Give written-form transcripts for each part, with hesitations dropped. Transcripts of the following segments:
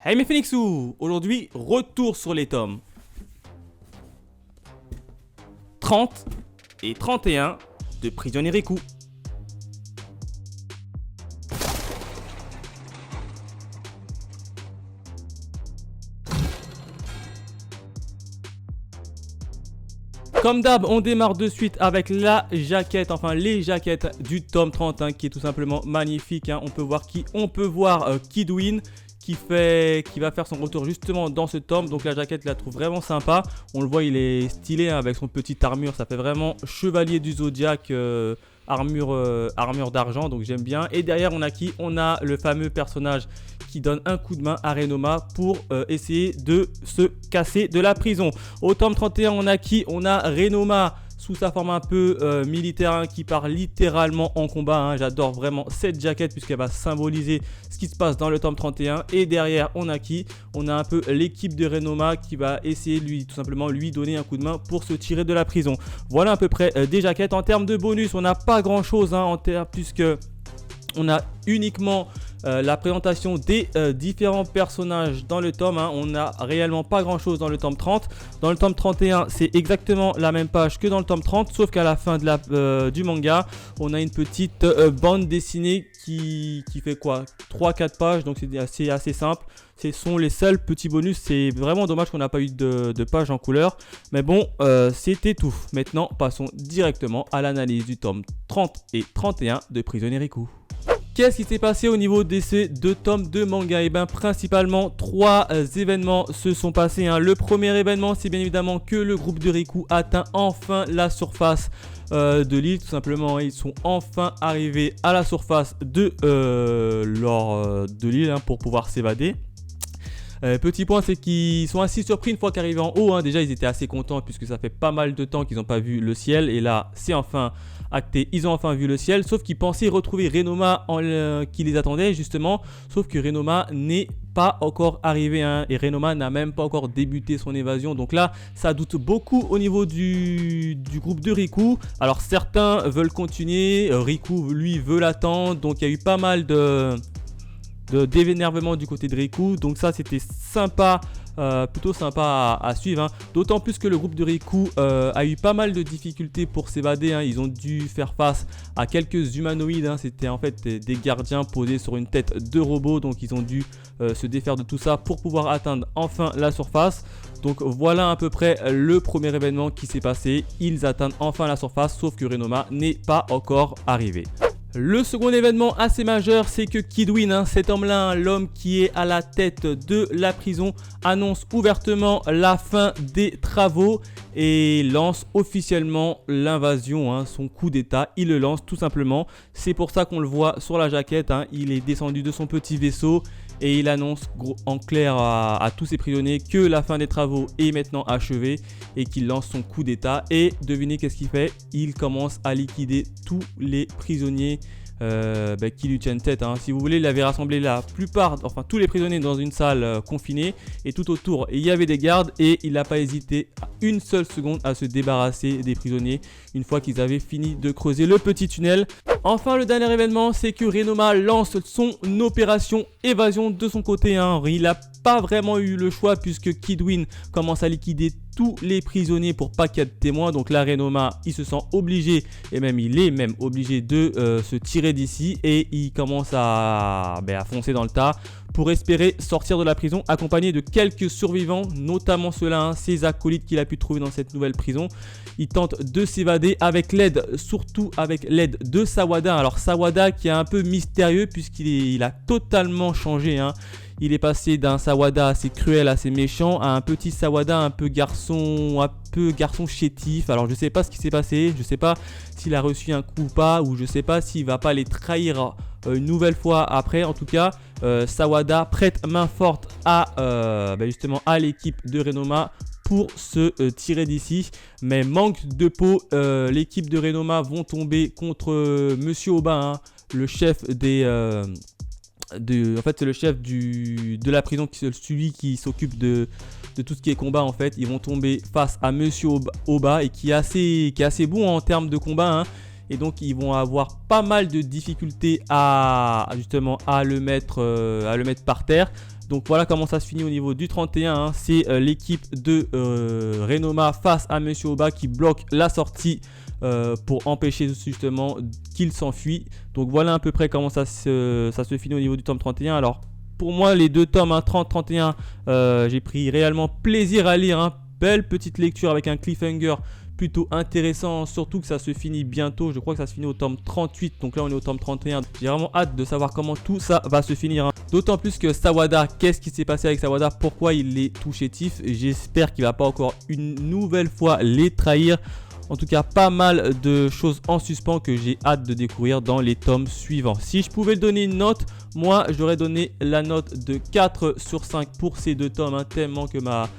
Hey mes Phoenixous, aujourd'hui, retour sur les tomes 30 et 31 de Prisonnier Riku. Comme d'hab, on démarre de suite avec la jaquette, enfin les jaquettes du tome 30 qui est tout simplement magnifique. On peut voir Kidwin qui va faire son retour justement dans ce tome. Donc la jaquette, je la trouve vraiment sympa. On le voit, il est stylé avec son petite armure. Ça fait vraiment chevalier du zodiaque, armure d'argent. Donc j'aime bien. Et derrière, on a qui? On a le fameux personnage qui donne un coup de main à Renoma pour essayer de se casser de la prison. Au tome 31, on a qui? On a Renoma sous sa forme un peu militaire qui part littéralement en combat. J'adore vraiment cette jaquette puisqu'elle va symboliser ce qui se passe dans le tome 31. Et derrière, on a qui? On a un peu l'équipe de Renoma qui va essayer tout simplement lui donner un coup de main pour se tirer de la prison. Voilà à peu près des jaquettes. En termes de bonus, on n'a pas grand chose puisque on a uniquement la présentation des différents personnages dans le tome. On n'a réellement pas grand chose dans le tome 30. Dans le tome 31, c'est exactement la même page que dans le tome 30, sauf qu'à la fin du manga, on a une petite bande dessinée qui fait quoi, 3-4 pages, donc c'est assez simple. Ce sont les seuls petits bonus. C'est vraiment dommage qu'on n'a pas eu de page en couleur. Mais bon, c'était tout. Maintenant, passons directement à l'analyse du tome 30 et 31 de Prisonnier Riku. Qu'est-ce qui s'est passé au niveau de ces deux tomes de manga? Et bien principalement 3 événements se sont passés. Le premier événement, c'est bien évidemment que le groupe de Riku atteint enfin la surface de l'île. Tout simplement, ils sont enfin arrivés à la surface de l'île pour pouvoir s'évader. Petit point, c'est qu'ils sont assez surpris une fois qu'arrivés en haut. Déjà, ils étaient assez contents puisque ça fait pas mal de temps qu'ils n'ont pas vu le ciel. Et là, c'est enfin acté. Ils ont enfin vu le ciel. Sauf qu'ils pensaient retrouver Renoma qui les attendait justement. Sauf que Renoma n'est pas encore arrivé. Et Renoma n'a même pas encore débuté son évasion. Donc là, ça doute beaucoup au niveau du groupe de Riku. Alors certains veulent continuer. Riku, lui, veut l'attendre. Donc il y a eu pas mal d'énervement du côté de Riku, donc ça c'était sympa, plutôt sympa à suivre, d'autant plus que le groupe de Riku a eu pas mal de difficultés pour s'évader. Ils ont dû faire face à quelques humanoïdes, c'était en fait des gardiens posés sur une tête de robot, donc ils ont dû se défaire de tout ça pour pouvoir atteindre enfin la surface. Donc voilà à peu près le premier événement qui s'est passé, ils atteignent enfin la surface, sauf que Renoma n'est pas encore arrivé. Le second événement assez majeur, c'est que Kidwin, cet homme-là, l'homme qui est à la tête de la prison, annonce ouvertement la fin des travaux et lance officiellement l'invasion, son coup d'état. Il le lance tout simplement. C'est pour ça qu'on le voit sur la jaquette. Il est descendu de son petit vaisseau et il annonce en clair à tous ses prisonniers que la fin des travaux est maintenant achevée et qu'il lance son coup d'état. Et devinez qu'est-ce qu'il fait? Il commence à liquider tous les prisonniers qui lui tiennent tête. Si vous voulez, il avait rassemblé tous les prisonniers dans une salle confinée et tout autour il y avait des gardes et il n'a pas hésité une seule seconde à se débarrasser des prisonniers une fois qu'ils avaient fini de creuser le petit tunnel. Enfin, le dernier événement, c'est que Renoma lance son opération évasion de son côté. Il n'a pas vraiment eu le choix puisque Kidwin commence à liquider tous les prisonniers pour pas qu'il y ait de témoins. Donc là, Renoma, il se sent obligé, et même il est même obligé de se tirer d'ici et il commence à foncer dans le tas pour espérer sortir de la prison accompagné de quelques survivants, notamment ceux-là, ces acolytes qu'il a pu trouver dans cette nouvelle prison. Il tente de s'évader surtout avec l'aide de Sawada. Alors Sawada qui est un peu mystérieux puisqu'il a totalement changé. Il est passé d'un Sawada assez cruel, assez méchant, à un petit Sawada un peu garçon chétif. Alors je sais pas ce qui s'est passé, je sais pas s'il a reçu un coup ou pas, ou je sais pas s'il va pas les trahir une nouvelle fois après. En tout cas, Sawada prête main forte justement à l'équipe de Renoma pour se tirer d'ici. Mais manque de peau, l'équipe de Renoma vont tomber contre Monsieur Oba, le chef c'est le chef de la prison, celui qui s'occupe de tout ce qui est combat en fait. Ils vont tomber face à Monsieur Oba et qui est assez bon en termes de combat. Et donc ils vont avoir pas mal de difficultés à le mettre par terre. Donc voilà comment ça se finit au niveau du 31, hein. C'est l'équipe de Renoma face à Monsieur Oba qui bloque la sortie pour empêcher justement qu'il s'enfuit. Donc voilà à peu près comment ça se finit au niveau du tome 31. Alors pour moi les deux tomes, hein, 30-31, j'ai pris réellement plaisir à lire, hein. Belle petite lecture avec un cliffhanger plutôt intéressant, surtout que ça se finit bientôt. Je crois que ça se finit au tome 38, donc là on est au tome 31. J'ai vraiment hâte de savoir comment tout ça va se finir, hein. D'autant plus que Sawada, qu'est-ce qui s'est passé avec Sawada, pourquoi il est tout chétif? J'espère qu'il va pas encore une nouvelle fois les trahir. En tout cas, pas mal de choses en suspens que j'ai hâte de découvrir dans les tomes suivants. Si je pouvais donner une note, moi j'aurais donné la note de 4 sur 5 pour ces deux tomes, hein, tellement que ma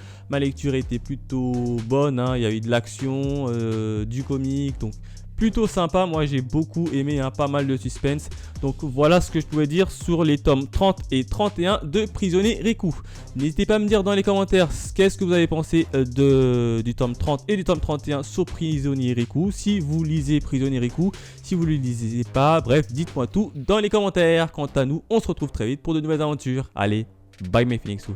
lecture était plutôt bonne, hein. Il y a eu de l'action, du comique, donc plutôt sympa. Moi j'ai beaucoup aimé, hein, pas mal de suspense. Donc voilà ce que je pouvais dire sur les tomes 30 et 31 de Prisonnier Riku. N'hésitez pas à me dire dans les commentaires qu'est-ce que vous avez pensé du tome 30 et du tome 31 sur Prisonnier Riku. Si vous lisez Prisonnier Riku, si vous ne le lisez pas, bref, dites-moi tout dans les commentaires. Quant à nous, on se retrouve très vite pour de nouvelles aventures. Allez, bye mes Phoenixous.